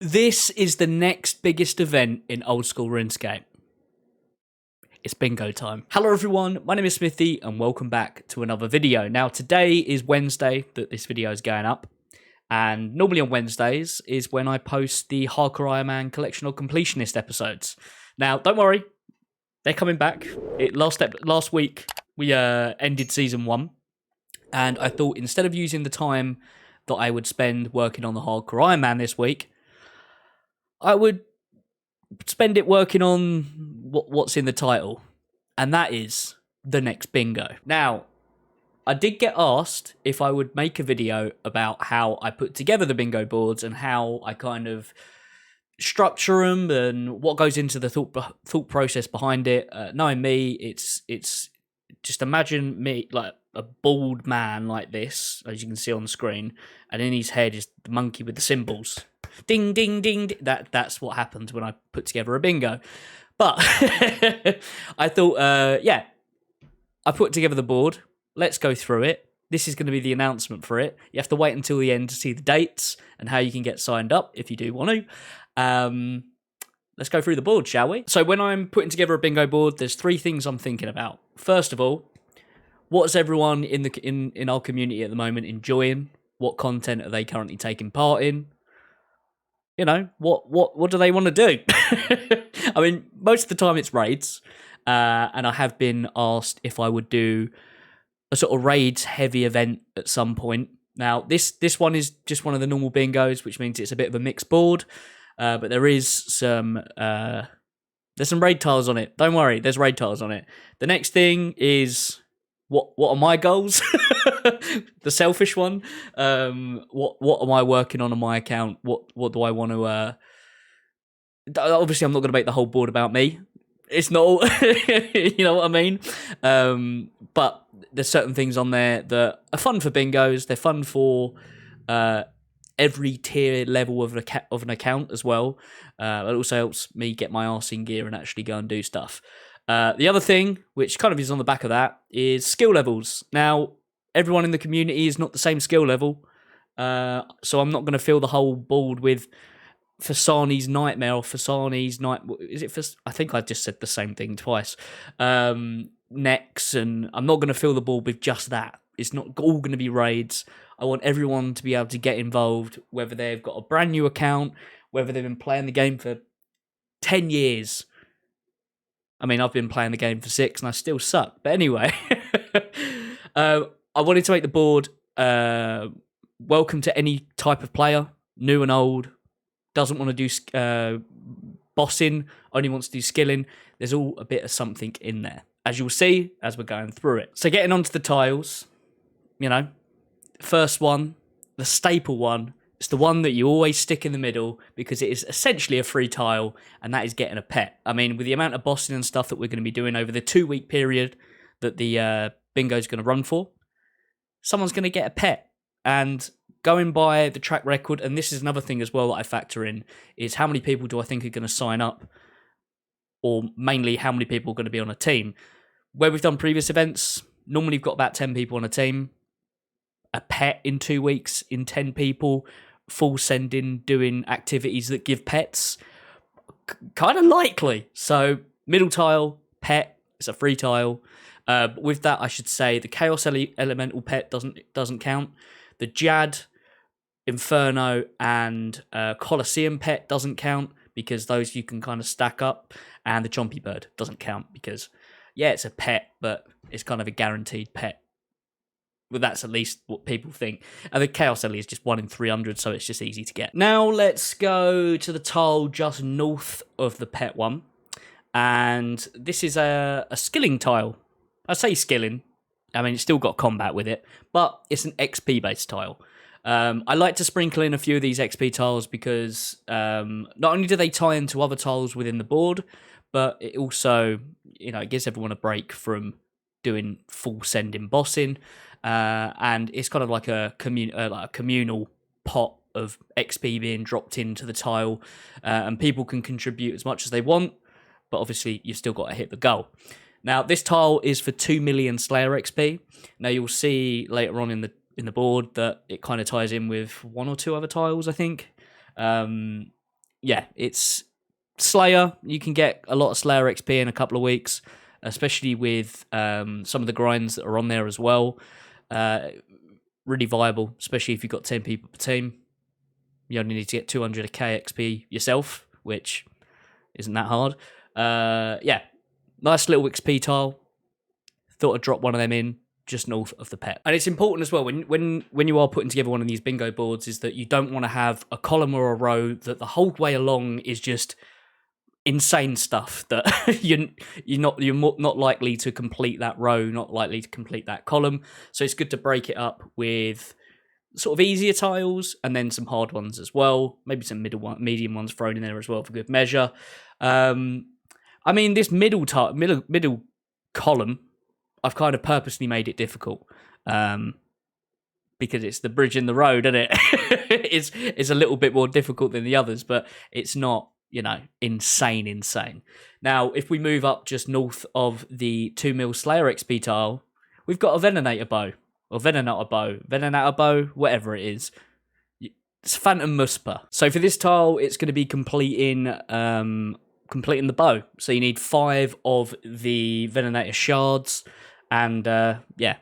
This is the next biggest event in old school Runescape. It's bingo time. Hello everyone, my name is Smithy and welcome back to another video. Now today is Wednesday that this video is going up, and normally on Wednesdays is when I post the Hardcore Iron Man Collection or Completionist episodes. Now don't worry, they're coming back. Last week we ended season 1, and I thought instead of using the time that I would spend working on the Hardcore Iron Man this week, I would spend it working on what's in the title, and that is the next bingo. Now, I did get asked if I would make a video about how I put together the bingo boards and how I kind of structure them and what goes into the thought process behind it. Knowing me, it's just imagine me like a bald man like this, as you can see on the screen, and in his head is the monkey with the symbols. Ding, ding, ding, ding. That's what happens when I put together a bingo. But I thought, I put together the board. Let's go through it. This is going to be the announcement for it. You have to wait until the end to see the dates and how you can get signed up if you do want to. Let's go through the board, shall we? So when I'm putting together a bingo board, there's 3 things I'm thinking about. First of all, what's everyone in our community at the moment enjoying? What content are they currently taking part in? You know, what do they want to do? I mean, most of the time it's raids, and I have been asked if I would do a sort of raids heavy event at some point. Now, this one is just one of the normal bingos, which means it's a bit of a mixed board, but there is some there's some raid tiles on it. Don't worry, there's raid tiles on it. The next thing is what are my goals? The selfish one. What am I working on my account? What do I want to? Obviously, I'm not going to make the whole board about me. It's not, you know what I mean. But there's certain things on there that are fun for bingos. They're fun for every tier level of an account as well. It also helps me get my arse in gear and actually go and do stuff. The other thing, which kind of is on the back of that, is skill levels. Now, everyone in the community is not the same skill level, so I'm not going to fill the whole board with Fasani's Nightmare or Fasani's Night. Is it? I think I just said the same thing twice. Next, and I'm not going to fill the board with just that. It's not all going to be raids. I want everyone to be able to get involved, whether they've got a brand new account, whether they've been playing the game for 10 years. I mean, I've been playing the game for 6 and I still suck. But anyway, I wanted to make the board welcome to any type of player, new and old, doesn't want to do bossing, only wants to do skilling. There's all a bit of something in there, as you'll see as we're going through it. So getting onto the tiles, you know, first one, the staple one, it's the one that you always stick in the middle because it is essentially a free tile, and that is getting a pet. I mean, with the amount of bossing and stuff that we're going to be doing over the 2-week period that the bingo is going to run for, someone's going to get a pet. And going by the track record, and this is another thing as well that I factor in, is how many people do I think are going to sign up, or mainly how many people are going to be on a team. Where we've done previous events, normally we've got about 10 people on a team. A pet in 2 weeks, in 10 people, full sending, doing activities that give pets, kind of likely. So middle tile, pet, it's a free tile. With that, I should say the Chaos Elemental pet doesn't count. The Jad, Inferno, and Colosseum pet doesn't count because those you can kind of stack up. And the Chompy Bird doesn't count because, yeah, it's a pet, but it's kind of a guaranteed pet. Well, that's at least what people think. And the Chaos Ellie is just 1 in 300, so it's just easy to get. Now let's go to the tile just north of the pet one. And this is a skilling tile. I say skilling. I mean, it's still got combat with it, but it's an XP-based tile. I like to sprinkle in a few of these XP tiles because not only do they tie into other tiles within the board, but it also, you know, it gives everyone a break from doing full sending bossing. And it's kind of like a communal pot of XP being dropped into the tile, and people can contribute as much as they want, but obviously you've still got to hit the goal. Now, this tile is for 2 million Slayer XP. Now, you'll see later on in the board that it kind of ties in with 1 or 2 other tiles, I think. yeah, it's Slayer. You can get a lot of Slayer XP in a couple of weeks, especially with some of the grinds that are on there as well. Really viable, especially if you've got 10 people per team. You only need to get 200k XP yourself, which isn't that hard. Yeah, nice little XP tile. Thought I'd drop one of them in just north of the pet. And it's important as well when you are putting together one of these bingo boards is that you don't want to have a column or a row that the whole way along is just insane stuff that you're not likely to complete that row, not likely to complete that column. So it's good to break it up with sort of easier tiles and then some hard ones as well. Maybe some medium ones thrown in there as well for good measure. I mean, this middle column, I've kind of purposely made it difficult because it's the bridge in the road, isn't it? It's a little bit more difficult than the others, but it's not, insane. Now, if we move up just north of the 2 mil Slayer XP tile, we've got a Venenator bow, or Venenator bow, whatever it is. It's Phantom Muspa. So for this tile, it's going to be completing the bow. So you need 5 of the Venenator shards, and yeah,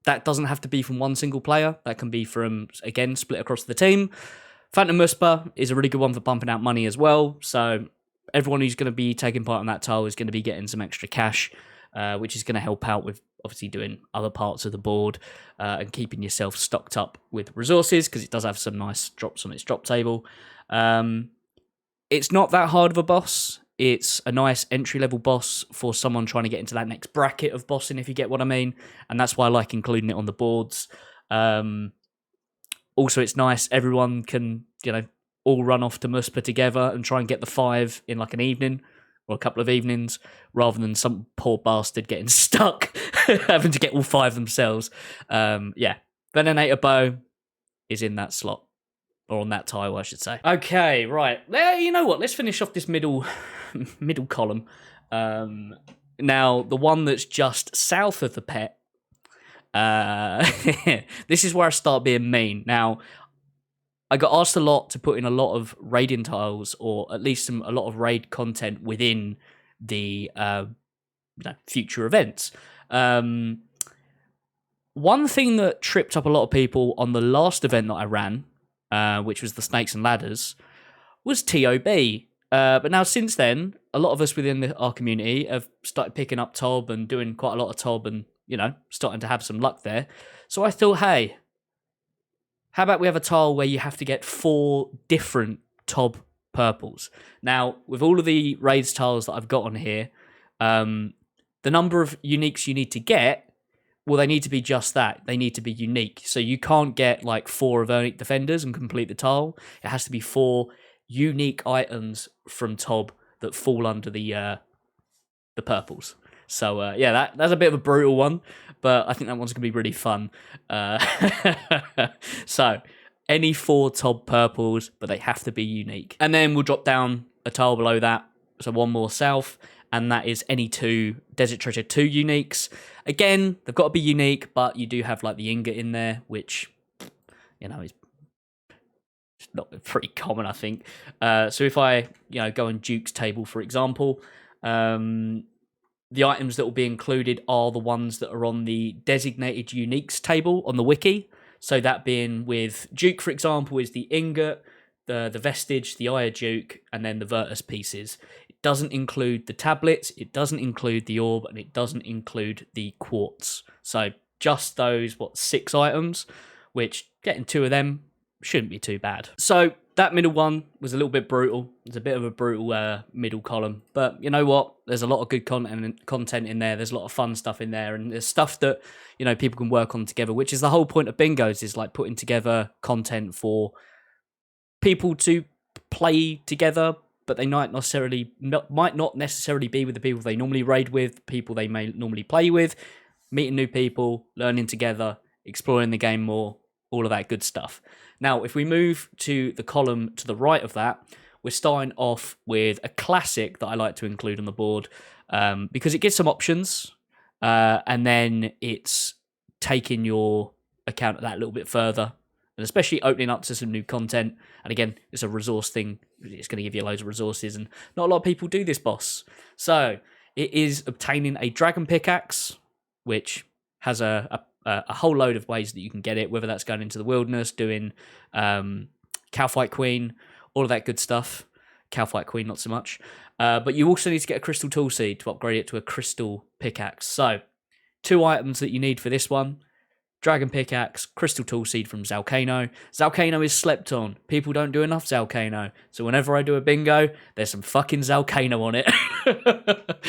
that doesn't have to be from one single player. That can be from, again, split across the team. Phantom Muspa is a really good one for pumping out money as well. So everyone who's going to be taking part in that tile is going to be getting some extra cash, which is going to help out with obviously doing other parts of the board and keeping yourself stocked up with resources, because it does have some nice drops on its drop table. It's not that hard of a boss. It's a nice entry-level boss for someone trying to get into that next bracket of bossing, if you get what I mean. And that's why I like including it on the boards. Also, it's nice. Everyone can, all run off to Muspa together and try and get the 5 in like an evening or a couple of evenings, rather than some poor bastard getting stuck having to get all 5 themselves. Yeah, Venenator bow is in that slot. Or on that tile, I should say. Okay, right. You know what? Let's finish off this middle column. Now, the one that's just south of the pet. This is where I start being mean. Now, I got asked a lot to put in a lot of raiding tiles, or at least a lot of raid content within the future events. One thing that tripped up a lot of people on the last event that I ran, which was the Snakes and Ladders, was TOB. But now since then, a lot of us within our community have started picking up TOB and doing quite a lot of TOB and, starting to have some luck there. So I thought, hey, how about we have a tile where you have to get 4 different TOB purples? Now, with all of the raids tiles that I've got on here, the number of uniques you need to get, well, they need to be just that. They need to be unique. So you can't get like 4 Avernic Defenders and complete the tile. It has to be 4 unique items from TOB that fall under the purples. So yeah, that's a bit of a brutal one, but I think that one's gonna be really fun. So any 4 TOB purples, but they have to be unique. And then we'll drop down a tile below that, so one more south, and that is any 2 Desert Treasure 2 uniques. Again, they've got to be unique, but you do have like the ingot in there, which, is not pretty common, I think. So if I, go on Duke's table, for example, the items that will be included are the ones that are on the designated uniques table on the wiki. So that being with Duke, for example, is the ingot, the vestige, the Eye of Duke, and then the Virtus pieces. It doesn't include the tablets, it doesn't include the orb, and it doesn't include the quartz. So just those, 6 items, which getting 2 of them shouldn't be too bad. So that middle one was a little bit brutal. It's a bit of a brutal middle column. But you know what? There's a lot of good content in there. There's a lot of fun stuff in there. And there's stuff that, people can work on together, which is the whole point of bingos, is like putting together content for people to play together, but they might not necessarily be with the people they normally raid with, people they may normally play with, meeting new people, learning together, exploring the game more, all of that good stuff. Now, if we move to the column to the right of that, we're starting off with a classic that I like to include on the board because it gives some options, and then it's taking your account of that a little bit further and especially opening up to some new content. And again, it's a resource thing. It's going to give you loads of resources, and not a lot of people do this boss. So it is obtaining a dragon pickaxe, which has a whole load of ways that you can get it, whether that's going into the wilderness, doing Cowfight Queen, all of that good stuff. Cowfight Queen, not so much. But you also need to get a crystal tool seed to upgrade it to a crystal pickaxe. So 2 items that you need for this one: dragon pickaxe, crystal tool seed from Zalcano. Zalcano is slept on. People don't do enough Zalcano. So whenever I do a bingo, there's some fucking Zalcano on it.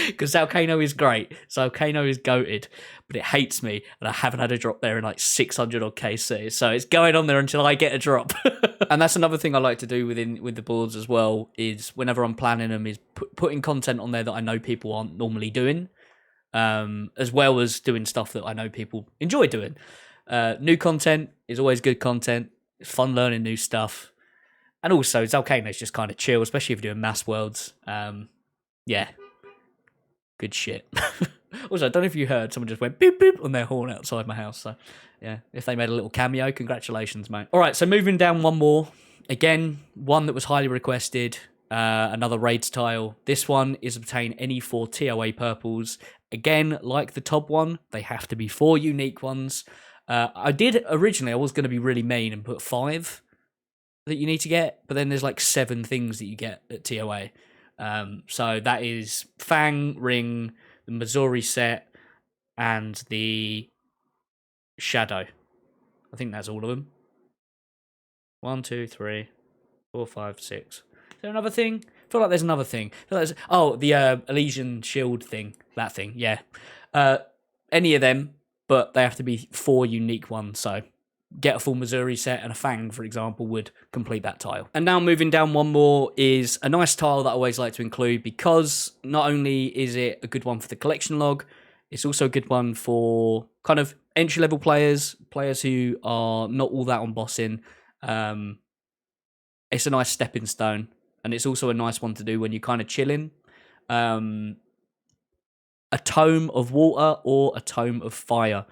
Because Zalcano is great. Zalcano is goated. But it hates me. And I haven't had a drop there in like 600 odd KC. So it's going on there until I get a drop. And that's another thing I like to do with the boards as well, is whenever I'm planning them, is putting content on there that I know people aren't normally doing. As well as doing stuff that I know people enjoy doing. New content is always good content. It's fun learning new stuff. And also, Zalcano is just kind of chill, especially if you're doing mass worlds. Yeah. Good shit. Also, I don't know if you heard, someone just went boop boop on their horn outside my house. So, yeah, if they made a little cameo, congratulations, mate. All right, so moving down one more. Again, one that was highly requested. Another raids tile. This one is obtain any 4 TOA purples. Again, like the top one, they have to be 4 unique ones. I did originally, I was going to be really mean and put 5 that you need to get, but then there's like 7 things that you get at TOA. So that is Fang, Ring, the Missouri set, and the Shadow. I think that's all of them. 1, 2, 3, 4, 5, 6. Is there another thing? I feel like there's another thing. The Elysian Shield thing. That thing, yeah. Any of them, but they have to be 4 unique ones. So get a full Missouri set, and a Fang, for example, would complete that tile. And now moving down one more is a nice tile that I always like to include, because not only is it a good one for the collection log, it's also a good one for kind of entry-level players who are not all that on bossing. It's a nice stepping stone, and it's also a nice one to do when you're kind of chilling. A Tome of Water or a Tome of Fire.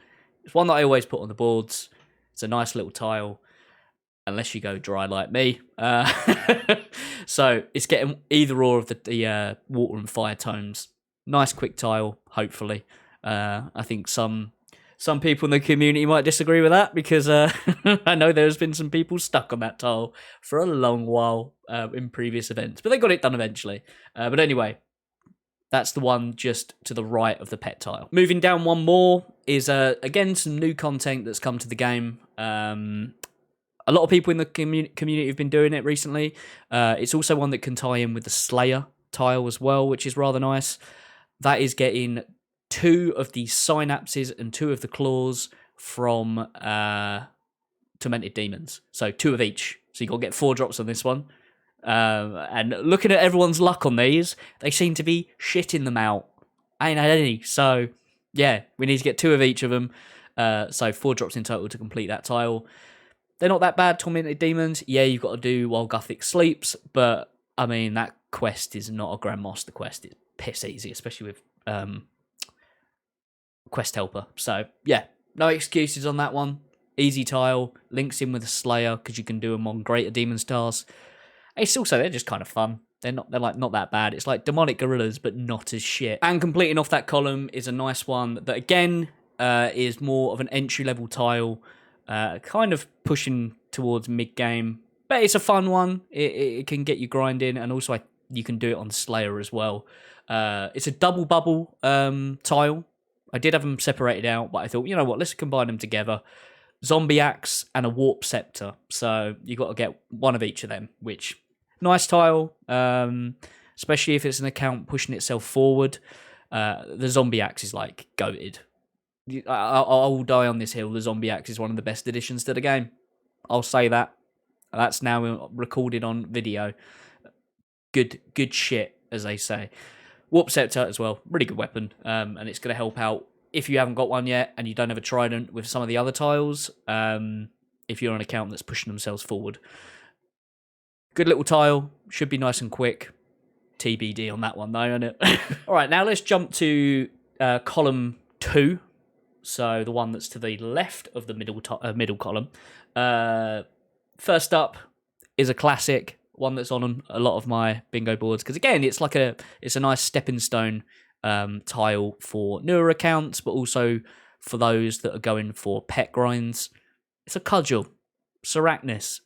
It's one that I always put on the boards. It's a nice little tile, unless you go dry like me. So it's getting either or of the Water and Fire tomes. Nice quick tile, hopefully. I think some people in the community might disagree with that, because I know there's been some people stuck on that tile for a long while in previous events, but they got it done eventually. But anyway, that's the one just to the right of the pet tile. Moving down one more is, again, some new content that's come to the game. A lot of people in the community have been doing it recently. It's also one that can tie in with the Slayer tile as well, which is rather nice. That is getting 2 of the synapses and 2 of the claws from Tormented Demons. So 2 of each. So you got to get 4 drops on this one. And looking at everyone's luck on these, they seem to be shitting them out. I ain't had any. So, yeah, we need to get 2 of each of them. So 4 drops in total to complete that tile. They're not that bad, Tormented Demons. Yeah, you've got to do while Gothic sleeps. But, I mean, that quest is not a Grandmaster quest. It's piss easy, especially with Quest Helper. So, yeah, no excuses on that one. Easy tile. Links in with a Slayer, because you can do them on Greater Demon Stars. It's also, they're just kind of fun. They're not that bad. It's like Demonic Gorillas, but not as shit. And completing off that column is a nice one that, again, is more of an entry-level tile, kind of pushing towards mid-game. But it's a fun one. It can get you grinding, and also you can do it on Slayer as well. It's a double bubble tile. I did have them separated out, but I thought, you know what, let's combine them together. Zombie Axe and a Warp Scepter. So you got to get 1 of each of them, which... Nice tile, especially if it's an account pushing itself forward. The Zombie Axe is like goated. I'll die on this hill. The Zombie Axe is one of the best additions to the game. I'll say that. That's now recorded on video. Good shit, as they say. Warp Scepter as well, really good weapon, and it's going to help out if you haven't got one yet and you don't have a trident with some of the other tiles. If you're on an account that's pushing themselves forward. Good little tile, should be nice and quick. TBD on that one though, isn't it? All right, now let's jump to column 2. So the one that's to the left of the middle column. First up is a classic, one that's on a lot of my bingo boards, because again, it's a nice stepping stone tile for newer accounts, but also for those that are going for pet grinds. It's a cudgel, Seracnis.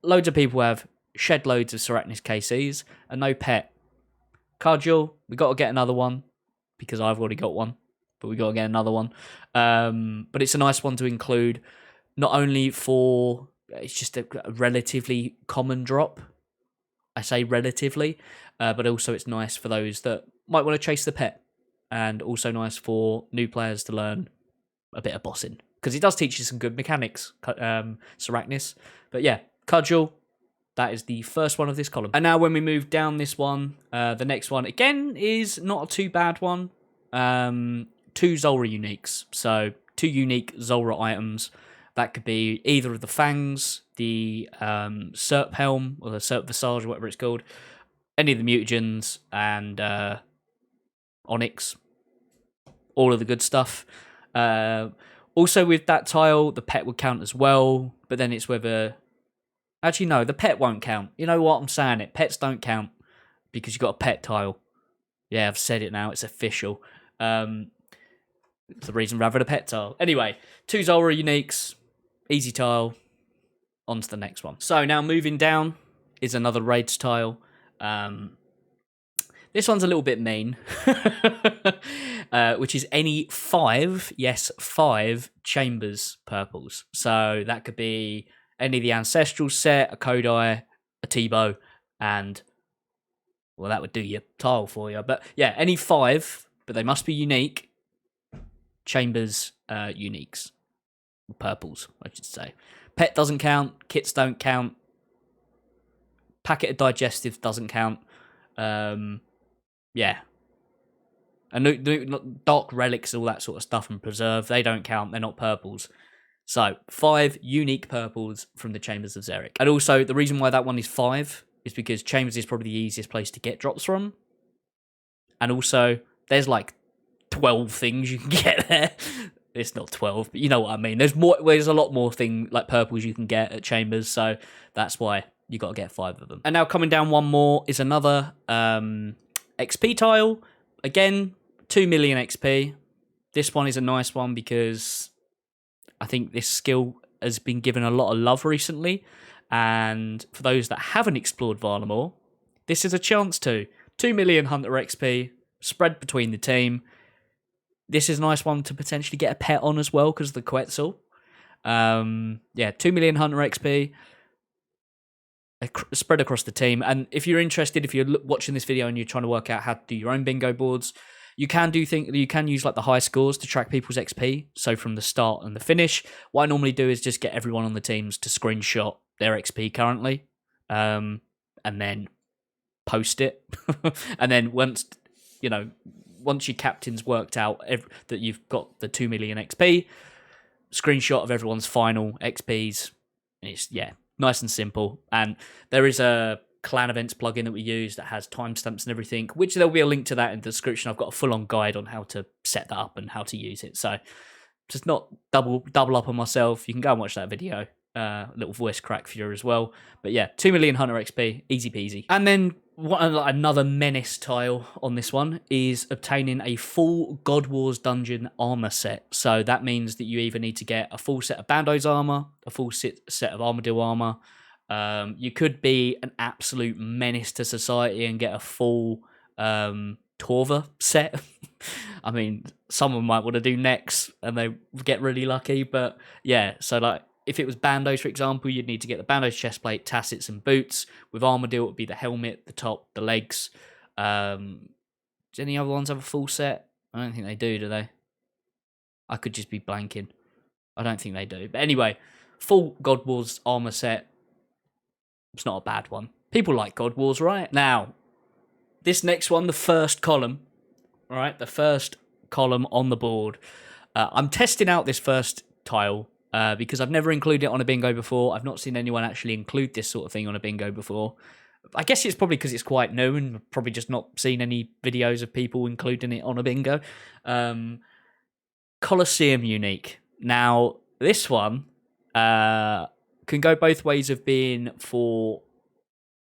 Loads of people have shed loads of Seracnis KCs and no pet. Cudgel, we got to get another one because I've already got one, but we got to get another one. But it's a nice one to include, not only for it's just a relatively common drop. I say relatively, but also it's nice for those that might want to chase the pet, and also nice for new players to learn a bit of bossing, because it does teach you some good mechanics, Seracnis. But yeah, Cudgel, that is the first one of this column. And now when we move down this one, the next one, again, is not a too bad one. 2 Zulrah uniques. So 2 unique Zulrah items. That could be either of the Fangs, the Serp Helm, or the Serp Visage, or whatever it's called, any of the mutagens, and Onyx. All of the good stuff. Also with that tile, the pet would count as well, but then it's whether... Actually, no, the pet won't count. You know what? I'm saying it. Pets don't count because you've got a pet tile. Yeah, I've said it now. It's official. It's the reason we're having a pet tile. Anyway, 2 Zulrah uniques. Easy tile. On to the next one. So now moving down is another raids tile. This one's a little bit mean. Which is any 5, yes, 5 Chambers purples. So that could be any of the Ancestral set, a Kodai, a T-Bow, and, well, that would do your tile for you. But yeah, any 5, but they must be unique. Chambers uniques. Purples, I should say. Pet doesn't count. Kits don't count. Packet of digestives doesn't count. Yeah. And dark relics, all that sort of stuff, and preserve, they don't count. They're not purples. So 5 unique purples from the Chambers of Xeric. And also, the reason why that one is 5 is because Chambers is probably the easiest place to get drops from. And also, there's like 12 things you can get there. It's not 12, but you know what I mean. There's a lot more like purples you can get at Chambers, so that's why you got to get 5 of them. And now coming down one more is another XP tile. Again, 2 million XP. This one is a nice one because I think this skill has been given a lot of love recently, and for those that haven't explored Varlamore, this is a chance to. 2 million Hunter XP spread between the team. This is a nice one to potentially get a pet on as well because of the Quetzal. Yeah, 2 million Hunter XP spread across the team. And if you're interested, if you're watching this video and you're trying to work out how to do your own bingo boards, you can use like the high scores to track people's XP. So from the start and the finish, what I normally do is just get everyone on the teams to screenshot their XP currently, and then post it. And then once your captain's worked out that you've got the 2 million XP, screenshot of everyone's final XPs. And it's, nice and simple. And there is a clan events plugin that we use that has timestamps and everything, which there'll be a link to that in the description. I've got a full-on guide on how to set that up and how to use it. So just not double up on myself. You can go and watch that video. Little voice crack for you as well. But yeah, 2 million Hunter XP, easy peasy. And then another menace tile on this one is obtaining a full God Wars Dungeon armor set. So that means that you either need to get a full set of Bando's armor, a full set of Armadillo armor. You could be an absolute menace to society and get a full Torva set. I mean, someone might want to do Nex and they get really lucky, but yeah, so like, if it was Bandos, for example, you'd need to get the Bandos chestplate, tassets, and boots. With Armadillo, it would be the helmet, the top, the legs. Do any other ones have a full set? I don't think they do they? I could just be blanking. I don't think they do. But anyway, full God Wars armor set. It's not a bad one. People like God Wars, right? Now, this next one, the first column, all right, the first column on the board. I'm testing out this first tile. Because I've never included it on a bingo before. I've not seen anyone actually include this sort of thing on a bingo before. I guess it's probably because it's quite new and I've probably just not seen any videos of people including it on a bingo. Colosseum unique. Now, this one can go both ways of being for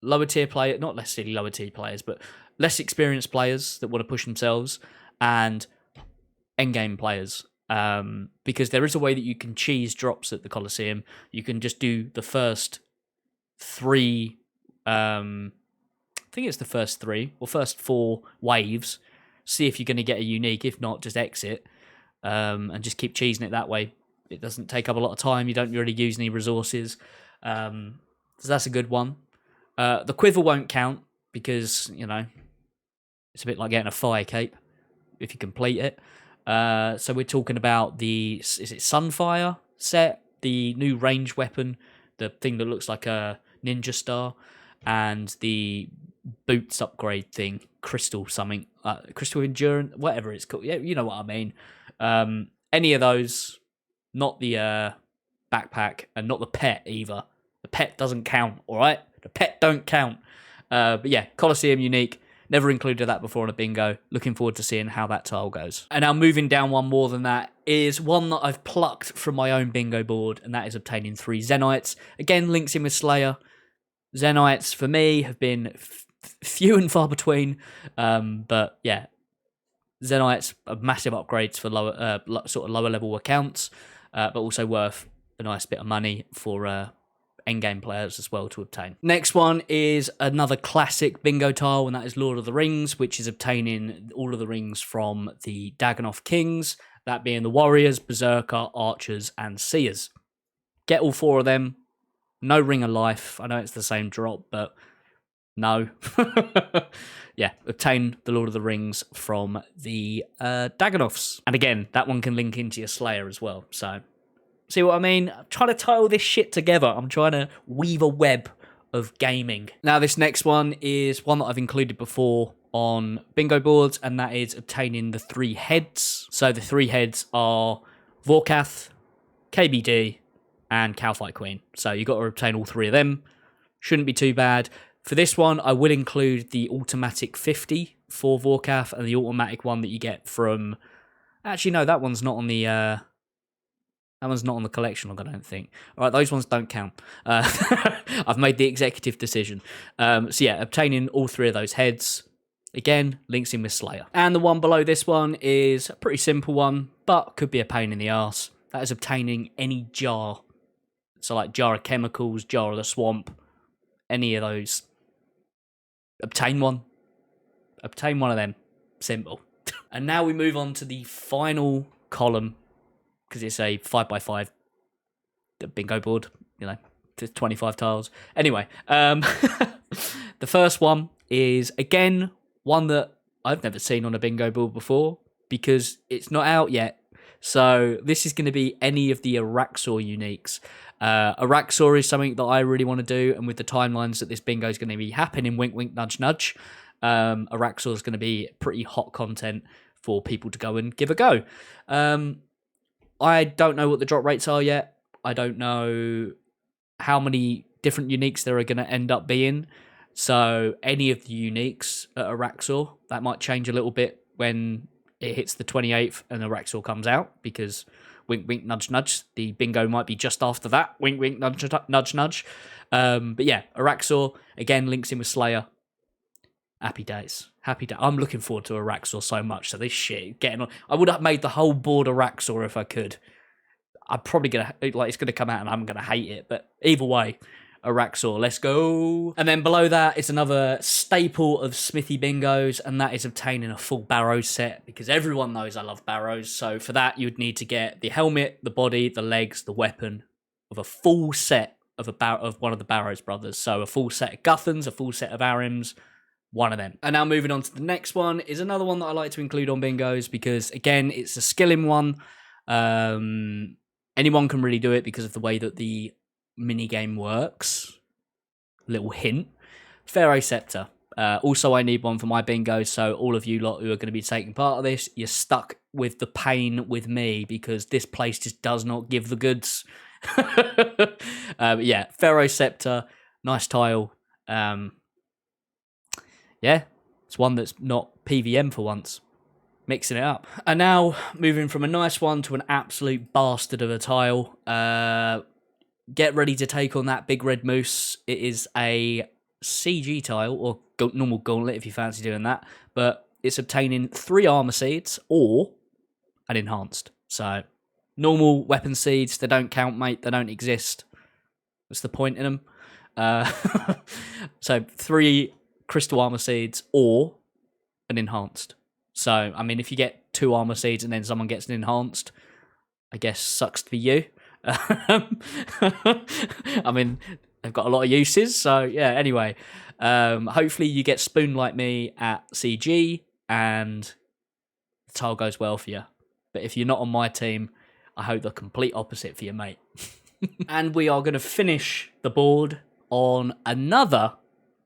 lower tier players, not necessarily lower tier players, but less experienced players that want to push themselves, and endgame players. Because there is a way that you can cheese drops at the Colosseum. You can just do the first three, I think it's the first three or first four waves, see if you're going to get a unique. If not, just exit, and just keep cheesing it that way. It doesn't take up a lot of time. You don't really use any resources. So that's a good one. The quiver won't count because, you know, it's a bit like getting a fire cape if you complete it. So we're talking about is it Sunfire set, the new range weapon, the thing that looks like a ninja star, and the boots upgrade thing, crystal something, crystal endurance, whatever it's called. Yeah, you know what I mean. Any of those, not the backpack, and not the pet either. The pet doesn't count, all right? The pet don't count. But yeah, Colosseum unique. Never included that before on a bingo. Looking forward to seeing how that tile goes. And now moving down one more than that is one that I've plucked from my own bingo board, and that is obtaining 3 Zenites. Again, links in with Slayer. Zenites, for me, have been few and far between. But yeah, Zenites are massive upgrades for lower, sort of lower level accounts, but also worth a nice bit of money for endgame players as well to obtain. Next one is another classic bingo tile, and that is Lord of the Rings, which is obtaining all of the rings from the Dagonoth Kings, that being the Warriors, Berserker, Archers, and Seers. Get all 4 of them. No Ring of Life. I know it's the same drop, but no. Yeah, obtain the Lord of the Rings from the Dagonoths. And again, that one can link into your Slayer as well, so... See what I mean? I'm trying to tie all this shit together. I'm trying to weave a web of gaming. Now, this next one is one that I've included before on bingo boards, and that is obtaining the 3 heads. So the 3 heads are Vorkath, KBD, and Cowfight Queen. So you've got to obtain all 3 of them. Shouldn't be too bad. For this one, I will include the automatic 50 for Vorkath and the automatic one that you get from... Actually, no, that one's not on the... That one's not on the collection log, I don't think. All right, those ones don't count. I've made the executive decision. So yeah, obtaining all 3 of those heads. Again, links in with Slayer. And the one below this one is a pretty simple one, but could be a pain in the arse. That is obtaining any jar. So like jar of chemicals, jar of the swamp, any of those. Obtain one. Obtain one of them. Simple. And now we move on to the final column, because it's a 5x5 bingo board, you know, 25 tiles. Anyway, the first one is, again, one that I've never seen on a bingo board before, because it's not out yet. So this is going to be any of the Araxor uniques. Araxor is something that I really want to do, and with the timelines that this bingo is going to be happening, wink, wink, nudge, nudge, Araxor is going to be pretty hot content for people to go and give a go. I don't know what the drop rates are yet. I don't know how many different uniques there are going to end up being. So any of the uniques at Araxor, that might change a little bit when it hits the 28th and Araxor comes out, because wink, wink, nudge, nudge, the bingo might be just after that. Wink, wink, nudge, nudge, nudge. But yeah, Araxor, again, links in with Slayer. Happy days. Happy day. I'm looking forward to Araxor so much. So this shit, getting on. I would have made the whole board Araxor if I could. I'm probably gonna it's gonna come out and I'm gonna hate it. But either way, Araxor, let's go. And then below that is another staple of Smithy bingos, and that is obtaining a full Barrows set, because everyone knows I love Barrows. So for that, you'd need to get the helmet, the body, the legs, the weapon of a full set of one of the Barrows brothers. So a full set of Guthans, a full set of Arims. One of them. And now moving on to the next one is another one that I like to include on bingos, because again, it's a skilling one. Anyone can really do it because of the way that the mini game works. Little hint. Pharaoh Scepter. Also, I need one for my bingo, so all of you lot who are going to be taking part of this, you're stuck with the pain with me, because this place just does not give the goods. Yeah, Pharaoh Scepter, nice tile. Yeah, it's one that's not PVM for once. Mixing it up. And now, moving from a nice one to an absolute bastard of a tile. Get ready to take on that big red moose. It is a CG tile, or normal gauntlet if you fancy doing that. But it's obtaining 3 armor seeds or an enhanced. So, normal weapon seeds, they don't count, mate. They don't exist. What's the point in them? So, 3 crystal armor seeds or an enhanced. So, I mean, if you get 2 armor seeds and then someone gets an enhanced, I guess sucks for you. I mean, they've got a lot of uses. So, yeah, anyway. Hopefully you get spoon like me at CG and the tile goes well for you. But if you're not on my team, I hope the complete opposite for you, mate. And we are going to finish the board on another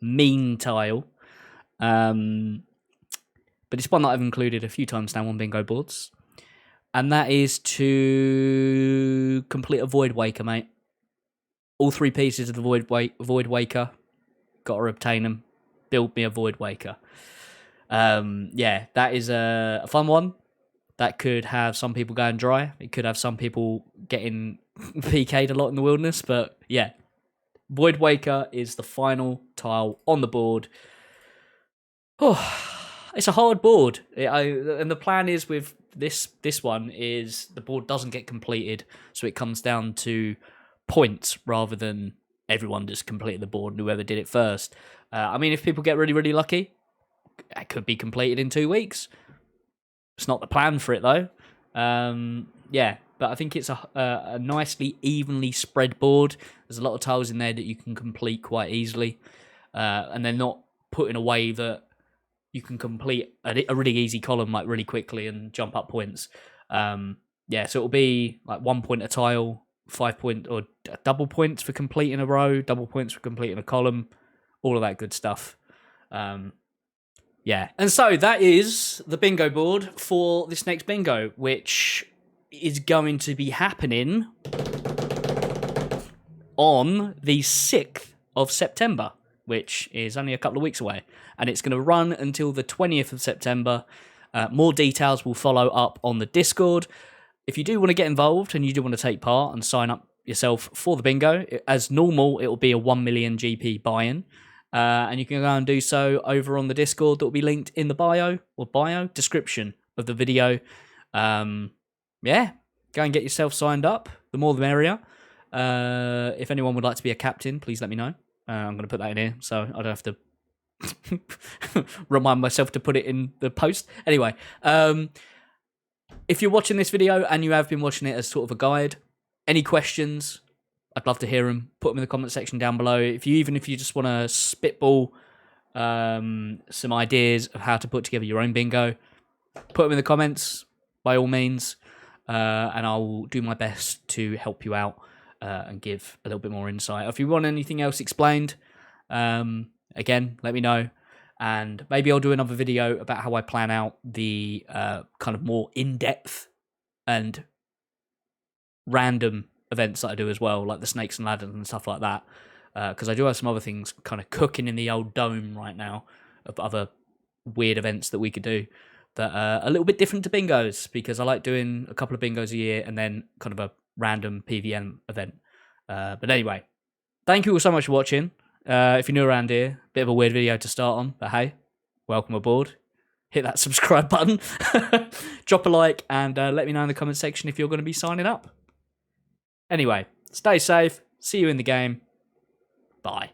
mean tile. But it's one that I've included a few times now on bingo boards. And that is to complete a Void Waker, mate. All 3 pieces of the Void Waker. Got to obtain them. Build me a Void Waker. Yeah, that is a fun one. That could have some people going dry. It could have some people getting PK'd a lot in the wilderness. But yeah, Void Waker is the final tile on the board. Oh, it's a hard board. And the plan is with this one is the board doesn't get completed. So it comes down to points rather than everyone just completed the board and whoever did it first. I mean, if people get really, really lucky, it could be completed in 2 weeks. It's not the plan for it, though. Yeah, but I think it's a nicely, evenly spread board. There's a lot of tiles in there that you can complete quite easily. And they're not put in a way that you can complete a really easy column like really quickly and jump up points. Yeah, so it'll be like 1 point a tile, 5 point or double points for completing a row, double points for completing a column, all of that good stuff. Yeah, and so that is the bingo board for this next bingo, which is going to be happening on the 6th of September, which is only a couple of weeks away. And it's going to run until the 20th of September. More details will follow up on the Discord. If you do want to get involved and you do want to take part and sign up yourself for the bingo, as normal, it will be a 1 million GP buy-in. And you can go and do so over on the Discord that will be linked in the bio description of the video. Yeah, go and get yourself signed up. The more the merrier. If anyone would like to be a captain, please let me know. I'm going to put that in here so I don't have to remind myself to put it in the post. Anyway, if you're watching this video and you have been watching it as sort of a guide, any questions, I'd love to hear them. Put them in the comment section down below. If you just want to spitball some ideas of how to put together your own bingo, put them in the comments by all means, and I'll do my best to help you out and give a little bit more insight. If you want anything else explained, again, let me know. And maybe I'll do another video about how I plan out the kind of more in-depth and random events that I do as well, like the snakes and ladders and stuff like that. Because I do have some other things kind of cooking in the old dome right now of other weird events that we could do that are a little bit different to bingos, because I like doing a couple of bingos a year and then kind of a random PVM event. But anyway, thank you all so much for watching. If you're new around here, bit of a weird video to start on, but hey, welcome aboard. Hit that subscribe button, drop a like, and let me know in the comment section if you're going to be signing up. Anyway, stay safe, see you in the game, bye.